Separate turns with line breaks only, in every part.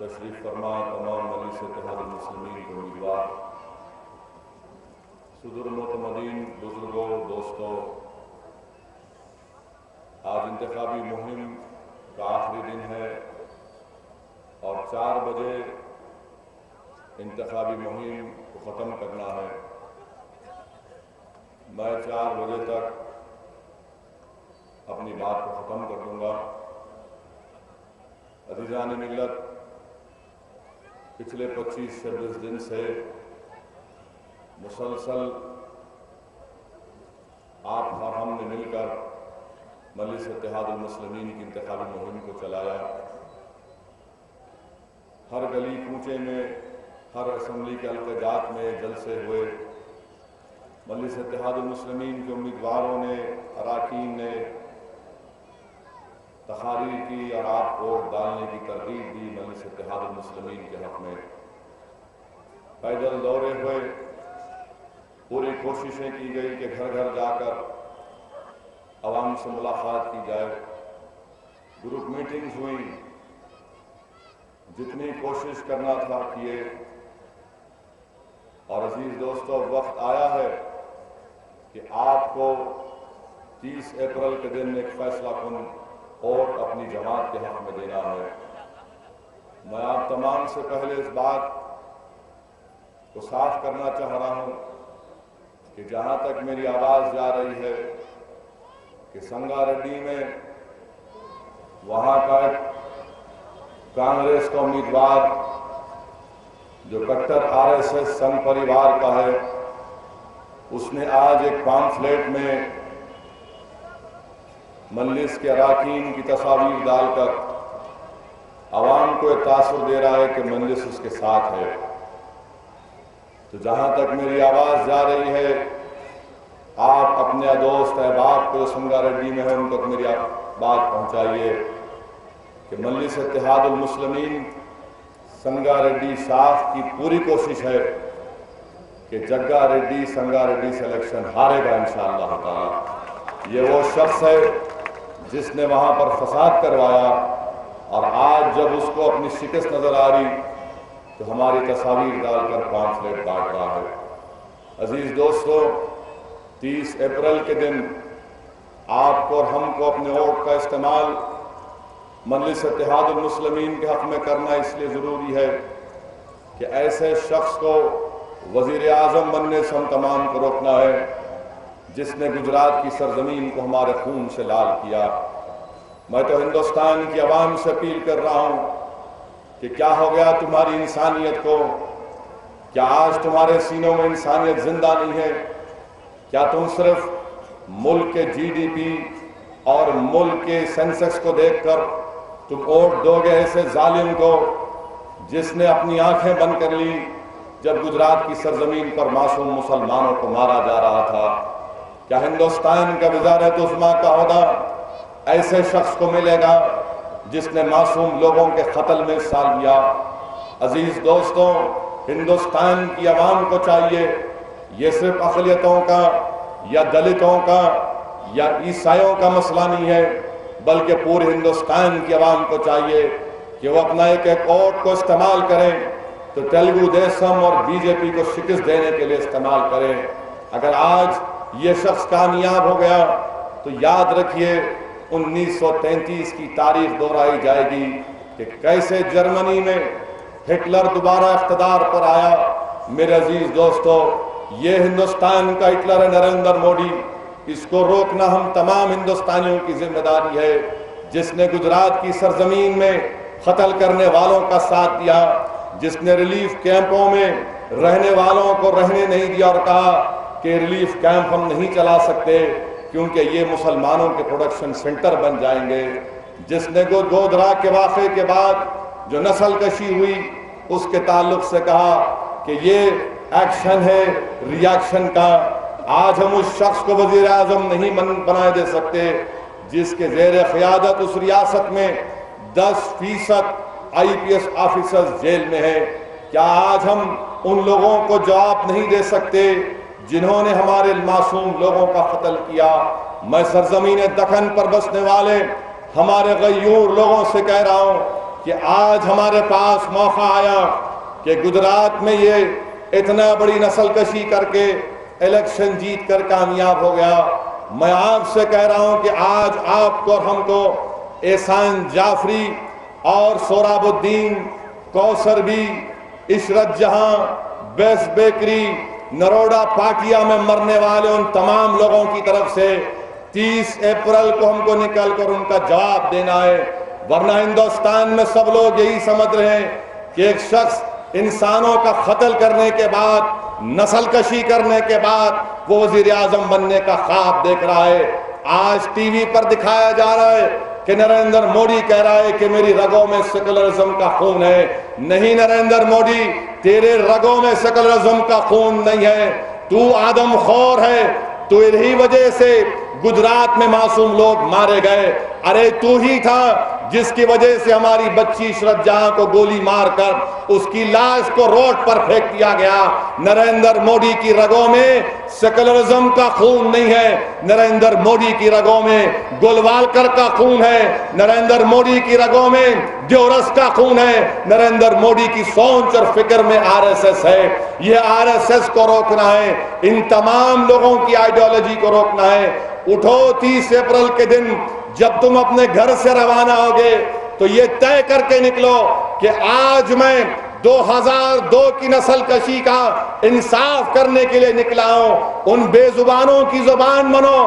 تشریف فرما تمام مجلس اتحاد المسلمین کے امیدوار، صدر معتمدین، بزرگوں، دوستوں، آج انتخابی مہم کا آخری دن ہے اور 4 بجے انتخابی مہم کو ختم کرنا ہے۔ میں 4 بجے تک اپنی بات کو ختم کر دوں گا۔ عزیزان ملت، پچھلے 25-26 دن سے مسلسل آپ اور ہم نے مل کر مجلس اتحاد المسلمین کی انتخابی مہم کو چلایا۔ ہر گلی کوچے میں، ہر اسمبلی کے حلقہ جات میں جلسے ہوئے۔ مجلس اتحاد المسلمین کے امیدواروں نے، اراکین نے تقاریر کی اور آپ کو ووٹ ڈالنے کی ترغیب دی مجلس اتحاد المسلمین کے حق میں۔ پیدل دورے ہوئے، پوری کوششیں کی گئی کہ گھر گھر جا کر عوام سے ملاقات کی جائے، گروپ میٹنگز ہوئی، جتنی کوشش کرنا تھا کیے۔ اور عزیز دوستو، وقت آیا ہے کہ آپ کو 30 اپریل کے دن ایک فیصلہ کن ووٹ اپنی جماعت کے حق میں دینا ہے۔ میں آپ تمام سے پہلے اس بات کو صاف کرنا چاہ رہا ہوں کہ جہاں تک میری آواز جا رہی ہے کہ سنگا ریڈی میں وہاں کا کانگریس کا امیدوار جو کٹر RSS سنگھ پریوار کا ہے، اس نے آج ایک پامفلیٹ میں مجلس کے اراکین کی تصاویر ڈال کر عوام کو یہ تاثر دے رہا ہے کہ مجلس اس کے ساتھ ہے۔ تو جہاں تک میری آواز جا رہی ہے، آپ اپنے دوست احباب کو جو سنگا ریڈی میں ہیں ان تک میری بات پہنچائیے کہ مجلس اتحاد المسلمین سنگا ریڈی صاحب کی پوری کوشش ہے کہ جگا ریڈی سنگا ریڈی سے الیکشن ہارے گا انشاءاللہ تعالی۔ یہ وہ شخص ہے جس نے وہاں پر فساد کروایا، اور آج جب اس کو اپنی شکست نظر آ رہی تو ہماری تصاویر ڈال کر پامفلیٹ بانٹ رہا ہے۔ عزیز دوستو، 30 اپریل کے دن آپ کو اور ہم کو اپنے ووٹ کا استعمال مجلس اتحاد المسلمین کے حق میں کرنا اس لیے ضروری ہے کہ ایسے شخص کو وزیر اعظم بننے سے ہم تمام کو روکنا ہے جس نے گجرات کی سرزمین کو ہمارے خون سے لال کیا۔ میں تو ہندوستان کی عوام سے اپیل کر رہا ہوں کہ کیا ہو گیا تمہاری انسانیت کو؟ کیا آج تمہارے سینوں میں انسانیت زندہ نہیں ہے؟ کیا تم صرف ملک کے GDP اور ملک کے سینسس کو دیکھ کر تم ووٹ دو گے ایسے ظالم کو جس نے اپنی آنکھیں بند کر لی جب گجرات کی سرزمین پر معصوم مسلمانوں کو مارا جا رہا تھا؟ کیا ہندوستان کا وزارت عظمیٰ کا عہدہ ایسے شخص کو ملے گا جس نے معصوم لوگوں کے قتل میں حصہ لیا؟ عزیز دوستوں، ہندوستان کی عوام کو چاہیے، یہ صرف اقلیتوں کا یا دلتوں کا یا عیسائیوں کا مسئلہ نہیں ہے، بلکہ پورے ہندوستان کی عوام کو چاہیے کہ وہ اپنا ایک ووٹ کو استعمال کریں تو تیلگو دیشم اور BJP کو شکست دینے کے لیے استعمال کریں۔ اگر آج یہ شخص کامیاب ہو گیا تو یاد رکھیے 1933 کی تاریخ دہرائی جائے گی کہ کیسے جرمنی میں ہٹلر دوبارہ اقتدار پر آیا۔ میرے عزیز دوستو، یہ ہندوستان کا ہٹلر ہے نریندر مودی، اس کو روکنا ہم تمام ہندوستانیوں کی ذمہ داری ہے۔ جس نے گجرات کی سرزمین میں قتل کرنے والوں کا ساتھ دیا، جس نے ریلیف کیمپوں میں رہنے والوں کو رہنے نہیں دیا اور کہا کہ ریلیف کیمپ ہم نہیں چلا سکتے کیونکہ یہ مسلمانوں کے پروڈکشن سینٹر بن جائیں گے، جس نے گودرا کے واقعے کے بعد جو نسل کشی ہوئی اس کے تعلق سے کہا کہ یہ ایکشن ہے ری ایکشن کا، آج ہم اس شخص کو وزیر اعظم نہیں بنائے دے سکتے جس کے زیر قیادت اس ریاست میں 10% IPS آفیسرز جیل میں ہیں۔ کیا آج ہم ان لوگوں کو جواب نہیں دے سکتے جنہوں نے ہمارے معصوم لوگوں کا قتل کیا؟ میں سرزمین دکن پر بسنے والے ہمارے غیور لوگوں سے کہہ رہا ہوں کہ آج ہمارے پاس موقع آیا کہ گجرات میں یہ اتنا بڑی نسل کشی کر کے الیکشن جیت کر کامیاب ہو گیا۔ میں آپ سے کہہ رہا ہوں کہ آج آپ کو اور ہم کو احسان جعفری اور سہراب الدین، کوثر بی، عشرت جہاں، بیس بیکری، نروڑا پاٹیا میں مرنے والے ان تمام لوگوں کی طرف سے 30 اپریل کو ہم کو نکل کر ان کا جواب دینا ہے، ورنہ ہندوستان میں سب لوگ یہی سمجھ رہے ہیں کہ ایک شخص انسانوں کا قتل کرنے کے بعد، نسل کشی کرنے کے بعد وہ وزیر اعظم بننے کا خواب دیکھ رہا ہے۔ آج ٹی وی پر دکھایا جا رہا ہے کہ نریندر مودی کہہ رہا ہے کہ میری رگوں میں سیکولرزم کا خون ہے۔ نہیں نریندر مودی، تیرے رگوں میں سیکولرزم کا خون نہیں ہے، تو آدم خور ہے۔ تو یہی وجہ سے گجرات میں معصوم لوگ مارے گئے۔ ارے تو ہی تھا جس کی وجہ سے ہماری بچی عشرت جہاں کو گولی مار کر اس کی لاش کو روڈ پر پھینک دیا گیا۔ نریندر مودی کی رگوں میں سیکولرزم کا خون نہیں ہے، نریندر مودی کی رگوں میں گولوالکر کا خون ہے، نریندر مودی کی رگوں میں دیورس کا خون ہے، نریندر مودی کی سوچ اور فکر میں آر ایس ایس ہے۔ یہ آر ایس ایس کو روکنا ہے، ان تمام لوگوں کی آئیڈیالوجی کو روکنا ہے۔ اٹھو 30 اپریل کے دن جب تم اپنے گھر سے روانہ ہوگے تو یہ طے کر کے نکلو کہ آج میں 2002 کی نسل کشی کا انصاف کرنے کے لیے نکلا ہوں۔ ان بے زبانوں کی زبان بنو۔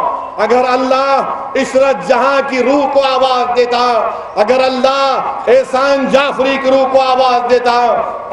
اگر اللہ عشرت جہاں کی روح کو آواز دیتا، اگر اللہ احسان جعفری کی روح کو آواز دیتا،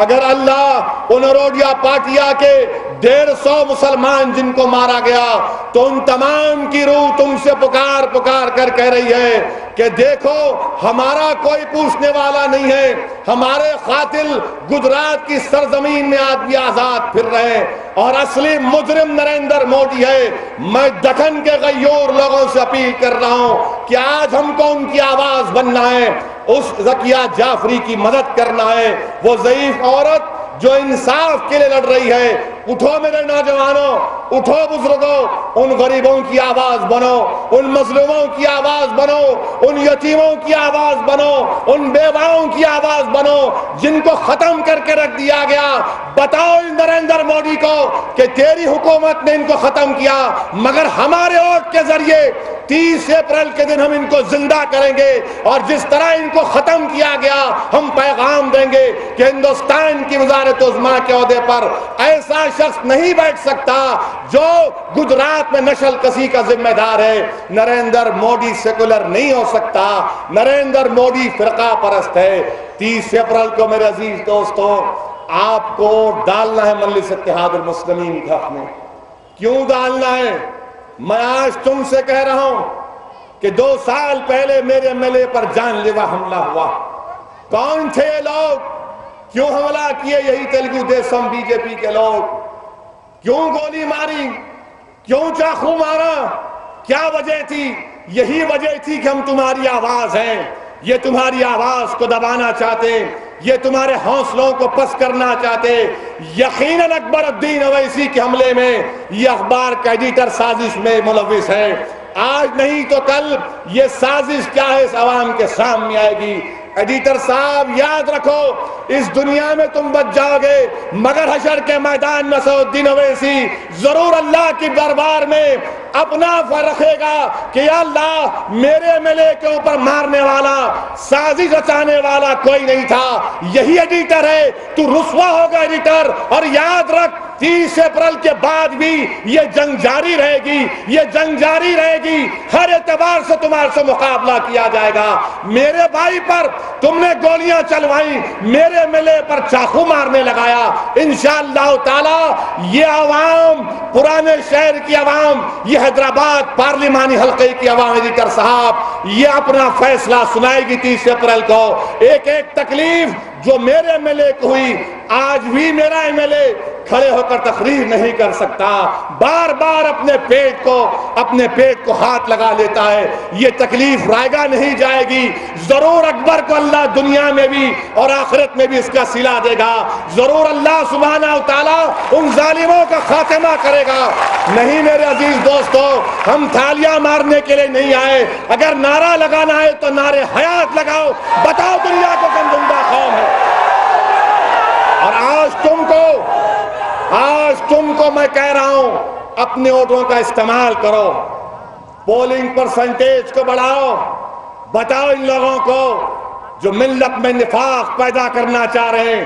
اگر اللہ نروڑا پاٹیا کے 150 مسلمان جن کو مارا گیا، تو ان تمام کی روح تم سے پکار پکار کر کہہ رہی ہے کہ دیکھو ہمارا کوئی پوچھنے والا نہیں ہے، ہمارے قاتل گجرات کی سرزمین میں آج بھی آزاد پھر رہے ہیں، اور اصلی مجرم نریندر مودی ہے۔ میں دکن کے غیور لوگوں سے اپیل کر رہا ہوں کہ آج ہم کو ان کی آواز بننا ہے، اس ذکیہ جعفری کی مدد کرنا ہے، وہ ضعیف عورت جو انصاف کے لیے لڑ رہی ہے۔ اٹھو میرے نوجوانوں، اٹھو بزرگوں، ان غریبوں کی آواز بنو، ان مظلوموں کی آواز بنو، ان یتیموں کی آواز بنو، ان بیواؤں کی آواز بنو جن کو ختم کر کے رکھ دیا گیا۔ بتاؤ نریندر مودی کو کہ تیری حکومت نے ان کو ختم کیا، مگر ہمارے ووٹ کے ذریعے 30 اپریل کے دن ہم ان کو زندہ کریں گے، اور جس طرح ان کو ختم کیا گیا ہم پیغام دیں گے کہ ہندوستان کی وزارت عظمیٰ کے عہدے پر ایسا شخص نہیں بیٹھ سکتا جو گجرات میں نسل کشی کا ذمہ دار ہے۔ نریندر مودی سیکولر نہیں ہو سکتا، نریندر مودی فرقہ پرست ہے۔ 30 اپریل کو میرے عزیز دوستوں آپ کو ڈالنا ہے مجلس اتحاد المسلمین کے حق میں۔ کیوں ڈالنا ہے؟ میں آج تم سے کہہ رہا ہوں کہ 2 سال پہلے میرے ایم ایل اے پر جان لیوا حملہ ہوا۔ کون تھے یہ لوگ؟ کیوں حملہ کیے؟ یہی تیلگو دیشم بی جے پی کے لوگ۔ کیوں گولی ماری؟ کیوں چاقو مارا؟ کیا وجہ تھی؟ یہی وجہ تھی کہ ہم تمہاری آواز ہیں، یہ تمہاری آواز کو دبانا چاہتے، یہ تمہارے حوصلوں کو پس کرنا چاہتے۔ یقیناً اکبر الدین اویسی کے حملے میں یہ اخبار کا ایڈیٹر سازش میں ملوث ہے۔ آج نہیں تو کل یہ سازش کیا ہے اس عوام کے سامنے آئے گی۔ ایڈیٹر صاحب یاد رکھو، اس دنیا میں تم بچ جاؤ گے، مگر حشر کے میدان میں اسد الدین اویسی ضرور اللہ کی دربار میں اپنا فر رکھے گا کہ یا اللہ میرے ایم ایل اے کے اوپر مارنے والا، سازش رچانے والا کوئی نہیں تھا، یہی ایڈیٹر ہے۔ تو رسوا ہوگا ایڈیٹر، اور یاد رکھ 30 اپریل کے بعد بھی یہ جنگ جاری رہے گی، یہ جنگ جاری رہے گی، ہر اعتبار سے تمہارے سے مقابلہ کیا جائے گا۔ میرے بھائی پر تم نے گولیاں چلوائیں، میرے ایم ایل اے پر چاقو مارنے لگایا۔ انشاءاللہ تعالی یہ عوام، پرانے شہر کی عوام، یہ حیدرآباد پارلیمانی حلقے کی عوام، ایڈیٹر صاحب یہ اپنا فیصلہ سنائے گی 30 اپریل کو۔ ایک ایک تکلیف جو میرے ایم ایل اے کو ہوئی، آج بھی میرا ایم ایل اے کھڑے ہو کر تقریر نہیں کر سکتا، بار بار اپنے پیٹ کو ہاتھ لگا لیتا ہے، یہ تکلیف رائگاں نہیں جائے گی۔ ضرور اکبر کو اللہ دنیا میں بھی اور آخرت میں بھی اس کا صلہ دے گا، ضرور اللہ سبحانہ و تعالیٰ ان ظالموں کا خاتمہ کرے گا۔ نہیں میرے عزیز دوستو، ہم تھالیاں مارنے کے لیے نہیں آئے، اگر نعرہ لگانا ہے تو نعرے حیات لگاؤ، بتاؤ دنیا کو کم زندہ قوم ہے۔ اور آج تم کو میں کہہ رہا ہوں، اپنے ووٹوں کا استعمال کرو، پولنگ پرسنٹیج کو بڑھاؤ، بتاؤ ان لوگوں کو جو ملت میں نفاق پیدا کرنا چاہ رہے ہیں،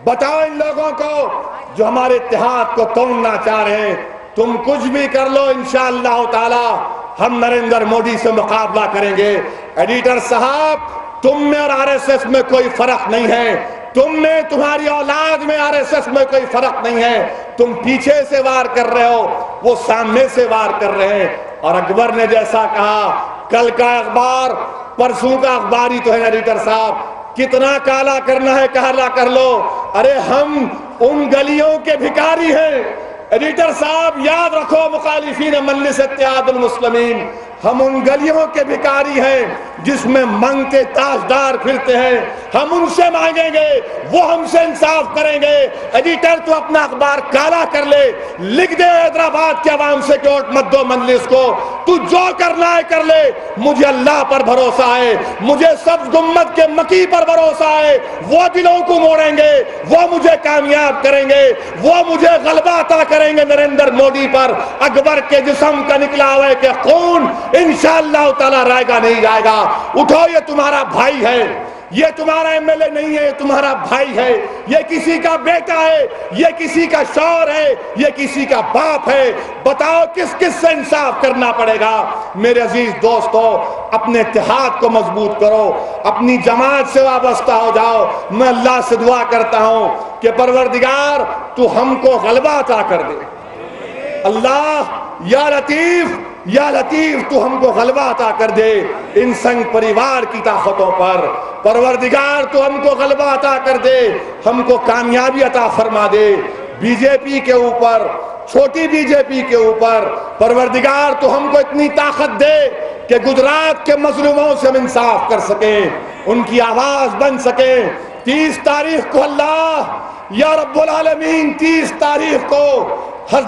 بتاؤ ان لوگوں کو جو ہمارے اتحاد کو توڑنا چاہ رہے ہیں، تم کچھ بھی کر لو انشاءاللہ تعالی ہم نریندر مودی سے مقابلہ کریں گے۔ ایڈیٹر صاحب، تم میں اور آر ایس ایس میں کوئی فرق نہیں ہے، تم میں، تمہاری اولاد میں آر ایس ایس میں کوئی فرق نہیں ہے، تم پیچھے سے وار کر رہے ہو، وہ سامنے سے وار کر رہے ہیں۔ اور اکبر نے جیسا کہا، کل کا اخبار پرسوں کا اخبار ہی تو ہے ایڈیٹر صاحب، کتنا کالا کرنا ہے کالا کر لو، ارے ہم ان گلیوں کے بھکاری ہیں۔ ایڈیٹر صاحب یاد رکھو مخالفین مجلس اتحاد المسلمین، ہم ان گلیوں کے بھکاری ہیں جس میں منگتے تاجدار پھرتے ہیں، ہم ان سے مانگیں گے، وہ ہم سے انصاف کریں گے۔ ایڈیٹر تو اپنا اخبار کالا کر لے، لکھ دے حیدرآباد کے عوام سے کہ ووٹ مت دو مجلس کو، تو جو کرنا ہے کر لے، مجھے اللہ پر بھروسہ ہے، مجھے سبز گنبد کے مکی پر بھروسہ ہے، وہ دلوں کو موڑیں گے، وہ مجھے کامیاب کریں گے، وہ مجھے غلبہ عطا کریں گے نریندر مودی پر۔ اکبر کے جسم کا نکلا ہوا ہے کہ خون انشاءاللہ تعالی رائے گا نہیں جائے گا۔ اٹھو، یہ تمہارا بھائی ہے، یہ تمہارا ایم ایل اے نہیں ہے، یہ تمہارا بھائی ہے، یہ کسی کا بیٹا ہے، یہ کسی کا شوہر ہے، یہ کسی کا باپ ہے، بتاؤ کس کس سے انصاف کرنا پڑے گا۔ میرے عزیز دوستو، اپنے اتحاد کو مضبوط کرو، اپنی جماعت سے وابستہ ہو جاؤ۔ میں اللہ سے دعا کرتا ہوں کہ پروردگار تو ہم کو غلبہ عطا کر دے۔ اللہ یا لطیف تو ہم کو غلبہ عطا کر دے ان سنگ پریوار کی طاقتوں پر۔ پروردگار تو ہم کو غلبہ عطا کر دے، ہم کو کامیابی عطا فرما دے بی جے پی کے اوپر، چھوٹی بی جے پی کے اوپر۔ پروردگار تو ہم کو اتنی طاقت دے کہ گجرات کے مظلوموں سے ہم انصاف کر سکیں، ان کی آواز بن سکیں۔ 30 تاریخ کو اللہ یا رب العالمین 30 تاریخ کو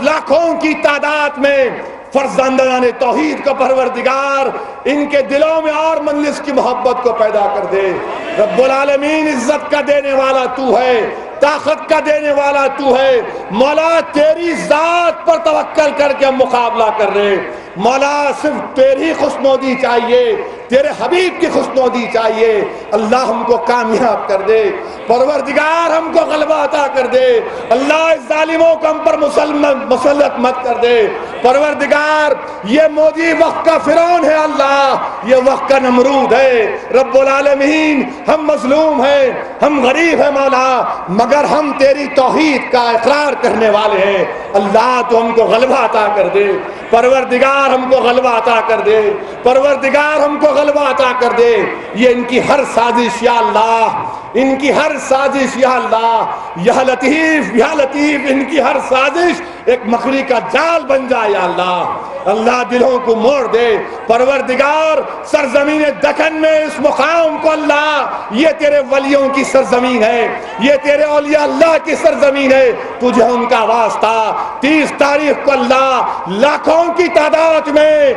لاکھوں کی تعداد میں فرزندان توحید کا پروردگار ان کے دلوں میں اور مجلس کی محبت کو پیدا کر دے۔ رب العالمین عزت کا دینے والا تو ہے، طاقت کا دینے والا تو ہے، مولا تیری ذات پر توکل کر کے ہم مقابلہ کر رہے۔ مولا صرف تیری خوشنودی چاہیے، تیرے حبیب کی خوشنودی چاہیے۔ اللہ ہم کو کامیاب کر دے، پروردگار ہم کو غلبہ عطا کر دے۔ اللہ اس ظالموں کو ہم پر مسلط مت کر دے۔ پروردگار یہ مودی وقت کا فرعون ہے، اللہ یہ وقت کا نمرود ہے۔ رب العالمین ہم مظلوم ہیں، ہم غریب ہیں مولا، مگر ہم تیری توحید کا اقرار کرنے والے ہیں۔ اللہ تو ہم کو غلبہ عطا کر دے، پروردگار ہم کو غلبہ عطا کر دے، پروردگار ہم کو غلبہ عطا کر دے۔ یہ ان کی ہر سازش یا اللہ، ان کی ہر سازش یا اللہ، یا لطیف ان کی ہر سازش ایک مکڑی کا جال بن جائے یا اللہ۔ اللہ دلوں کو موڑ دے پروردگار۔ سرزمین دکن میں اس مقام کو اللہ، یہ تیرے ولیوں کی سرزمین ہے، یہ تیرے اولیاء اللہ کی سرزمین ہے، تجھے ان کا واسطہ 30 تاریخ کو اللہ لاکھوں کی تعداد میں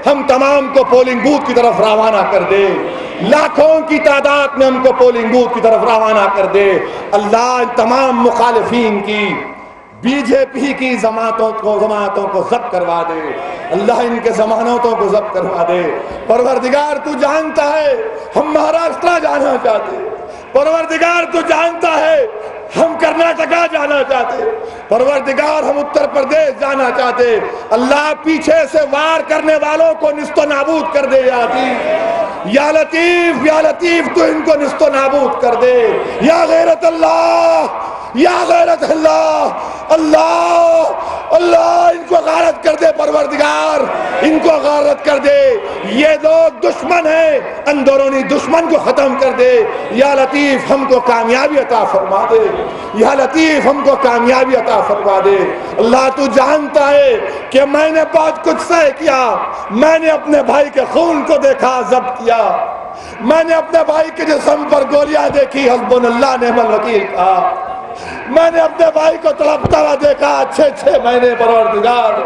ہم تمام کو پولنگ بوتھ کی طرف روانہ کر دے، لاکھوں کی تعداد میں ہم کو پولنگ بوتھ کی طرف روانہ کر دے۔ اللہ تمام مخالفین کی، بی جے پی کی جماعتوں کو ضبط کروا دے، اللہ ان کے ضمانتوں کو ضبط کروا دے۔ پروردگار تو جانتا ہے ہم مہاراشٹر جانا چاہتے، پروردگار تو جانتا ہے ہم کرناٹکا جانا چاہتے، پروردگار ہم اتر پردیش جانا چاہتے۔ اللہ پیچھے سے وار کرنے والوں کو نیست و نابود کر دے یا لطیف تو ان کو نیست و نابود کر دے۔ یا غیرت اللہ، یا غیرت اللہ، اللہ ان کو غارت کر دے پروردگار، ان کو غارت کر دے۔ یہ لوگ دشمن ہیں، اندرونی دشمن کو ختم کر دے۔ یا لطیف ہم کو کامیابی عطا فرما دے۔
یا لطیف ہم کو کامیابی عطا فرما دے۔ اللہ تو جانتا ہے کہ میں نے بہت کچھ سہ کیا، میں نے اپنے بھائی کے خون کو دیکھا، ضبط کیا، میں نے اپنے بھائی کے جسم پر گولیاں دیکھی، حسبنا اللہ نعم الوکیل کہا، میں نے اپنے بھائی کو تڑپتا ہوا دیکھا 6 مہینے، پروردگار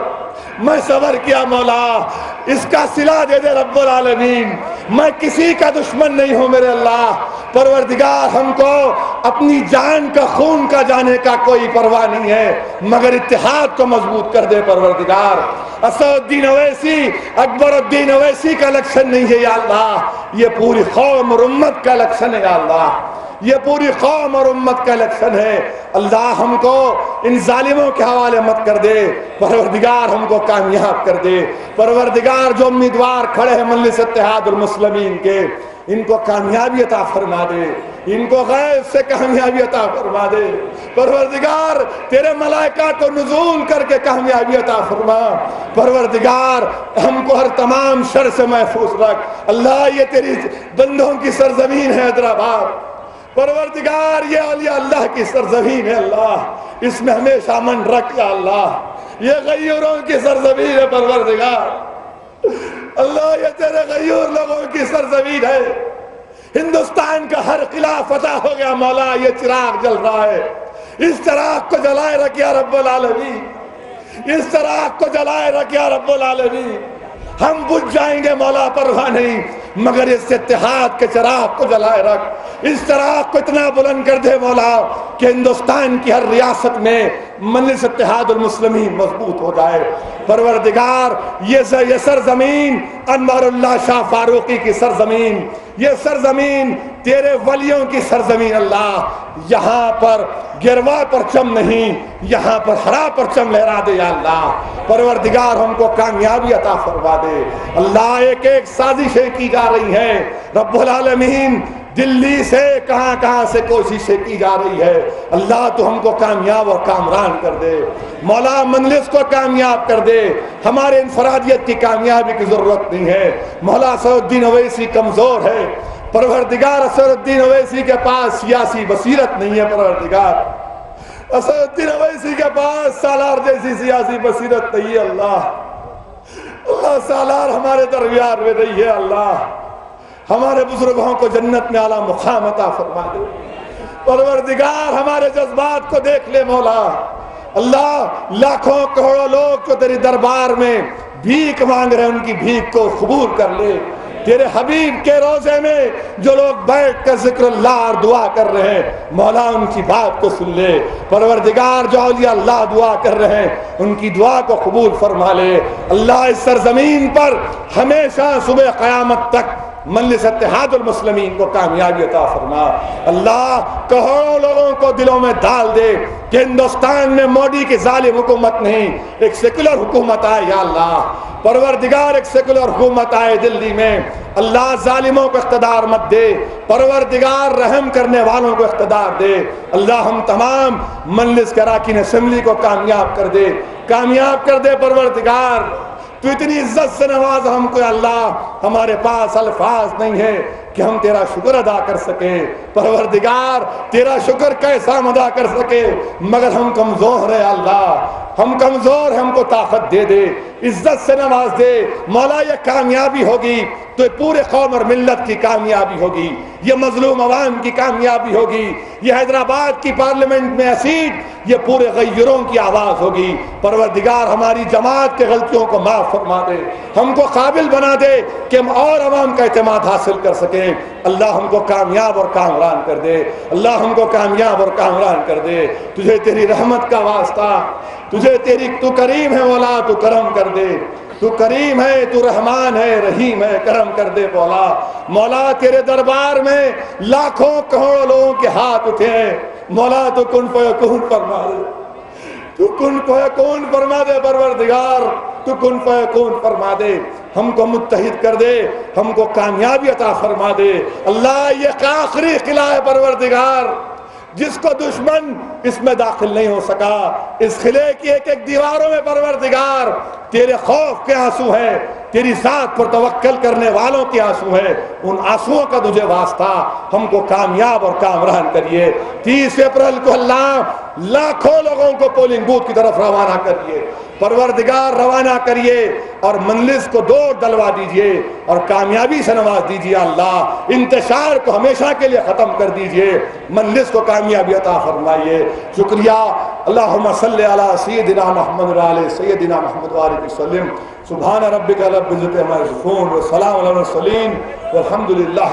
میں صبر کیا مولا، اس کا صلہ دے دے رب العالمین، میں کسی کا دشمن نہیں ہوں میرے اللہ، پروردگار ہم کو اپنی جان کا خون کا جانے کا کوئی پرواہ نہیں ہے، مگر اتحاد کو مضبوط کر دے پروردگار۔ اسد الدین اویسی، اکبر الدین اویسی کا الیکشن نہیں ہے یا اللہ، یہ پوری قوم اور امت کا الیکشن ہے یا اللہ، یہ پوری قوم اور امت کا الیکشن ہے۔ اللہ ہم کو ان ظالموں کے حوالے مت کر دے، پروردگار ہم کو کامیاب کر دے، پروردگار جو امیدوار کھڑے ہیں مجلس اتحاد المسلمین کے، ان کو کامیابی عطا فرما دے، ان کو غیب سے کامیابی عطا فرما دے، پروردگار تیرے ملائکہ کو نزول کر کے کامیابی عطا فرما، پروردگار ہم کو ہر تمام شر سے محفوظ رکھ۔ اللہ یہ تیری بندوں کی سرزمین ہے حیدرآباد، پروردگار یہ اولیاء اللہ کی سرزمین ہے اللہ، اس میں ہمیشہ امن رکھ یا اللہ، یہ غیوروں کی سرزمین ہے پروردگار، اللہ یہ تیرے غیور لوگوں کی سرزمین ہے، ہندوستان کا ہر قلعہ فتح ہو گیا مولا، یہ چراغ جل رہا ہے، اس چراغ کو جلائے رکھ یا رب العالمین، اس چراغ کو جلائے رکھ یا رب العالمین، ہم بجھ جائیں گے مولا پرواہ نہیں، مگر اس اتحاد کے چراغ کو جلائے رکھ، اس چراغ کو اتنا بلند کر دے مولا کہ ہندوستان کی ہر ریاست میں مجلس اتحاد المسلمین مضبوط ہو جائے، پروردگار یہ سرزمین انوار اللہ شاہ فاروقی کی سرزمین، یہ سرزمین تیرے ولیوں کی سرزمین اللہ، یہاں پر گروا پرچم نہیں، یہاں پر ہرا پرچم لہرا دے یا اللہ، پروردگار ہم کو کامیابی عطا فرما دے۔ اللہ ایک ایک سازشیں کی جا رہی ہیں رب العالمین، دلی سے کہاں کہاں سے کوششیں کی جا رہی ہے، اللہ تو ہم کو کامیاب اور کامران کر دے، مولا مجلس کو کامیاب کر دے، ہمارے انفرادیت کی کامیابی کی ضرورت نہیں ہے، مولا اسد الدین اویسی کمزور ہے، پروردگار اسد الدین اویسی کے پاس سیاسی بصیرت نہیں ہے، پروردگار اسد الدین اویسی کے پاس سالار جیسی سیاسی بصیرت نہیں ہے، اللہ سالار ہمارے درمیان میں نہیں ہے، اللہ ہمارے بزرگوں کو جنت میں اعلیٰ مقام عطا فرما دے، پروردگار ہمارے جذبات کو دیکھ لے مولا، اللہ لاکھوں کروڑوں لوگ جو تیرے دربار میں بھیک مانگ رہے ہیں ان کی بھیک کو قبول کر لے، تیرے حبیب کے روزے میں جو لوگ بیٹھ کر ذکر اللہ اور دعا کر رہے ہیں مولا ان کی بات کو سن لے، پروردگار جو اولیاء اللہ دعا کر رہے ہیں ان کی دعا کو قبول فرما لے، اللہ اس سرزمین پر ہمیشہ صبح قیامت تک مجلس اتحاد المسلمین کو کامیابی عطا فرما، اللہ کروڑوں لوگوں کو دلوں میں ڈال دے کہ ہندوستان میں مودی کی ظالم حکومت نہیں، ایک سیکولر حکومت آئے یا اللہ، پروردگار ایک سیکولر حکومت آئے دلی میں، اللہ ظالموں کو اقتدار مت دے، پروردگار رحم کرنے والوں کو اقتدار دے، اللہ ہم تمام مجلس کے اراکین اسمبلی کو کامیاب کر دے، کامیاب کر دے پروردگار، تو اتنی عزت سے نواز ہم کو اللہ، ہمارے پاس الفاظ نہیں ہے کہ ہم تیرا شکر ادا کر سکے، پروردگار تیرا شکر کیسا ہم ادا کر سکے، مگر ہم کمزور ہیں اللہ، ہم کمزور ہیں، ہم کو طاقت دے دے، عزت سے نواز دے مولا، یہ کامیابی ہوگی تو پورے قوم اور ملت کی کامیابی ہوگی، یہ مظلوم عوام کی کامیابی ہوگی، یہ حیدرآباد کی پارلیمنٹ میں سیٹ یہ پورے غیروں کی آواز ہوگی، پروردگار ہماری جماعت کے غلطیوں کو معاف فرما دے، ہم کو قابل بنا دے کہ ہم اور عوام کا اعتماد حاصل کر سکیں، اللہ ہم کو کامیاب اور کامران کر دے، اللہ ہم کو کامیاب اور کامران کر دے، تجھے تیری رحمت کا واسطہ، تجھے تو کریم ہے مولا، تو کرم کر دے، تو کریم ہے، تو رحمان ہے، رحیم ہے، کرم کر دے مولا، مولا تیرے دربار میں لاکھوں کروڑوں لوگوں کے ہاتھ اٹھے ہیں مولا، تو کن فیکون فرما دے، تو کن فیکون فرما دے پروردگار، تو کن فیکون فرما دے، ہم کو متحد کر دے، ہم کو کامیابی عطا فرما دے، اللہ یہ آخری قلعہ ہے پروردگار جس کو دشمن اس میں داخل نہیں ہو سکا، اس قلعے کی ایک ایک دیواروں میں پروردگار تیرے خوف کے آنسو ہیں، تیری ذات پر توکل کرنے والوں کے آنسو ہیں، ان آنسوؤں کا تجھے واسطہ، ہم کو کامیاب اور کامران کریے۔ 30 اپریل کو اللہ لاکھوں لوگوں کو پولنگ بوتھ کی طرف روانہ کریے، پروردگار روانہ کریے، اور مجلس کو دور دلوا دیجئے اور کامیابی سے نواز دیجئے۔ اللہ انتشار کو ہمیشہ کے لیے ختم کر دیجئے، مجلس کو کامیابی عطا فرمائیے۔ شکریہ۔ اللہم صلی علی سیدنا محمد وعلی سیدنا محمد وآلہ وسلم۔ سبحان ربک رب العزۃ عما یصفون وسلام علی المرسلین والحمد للہ۔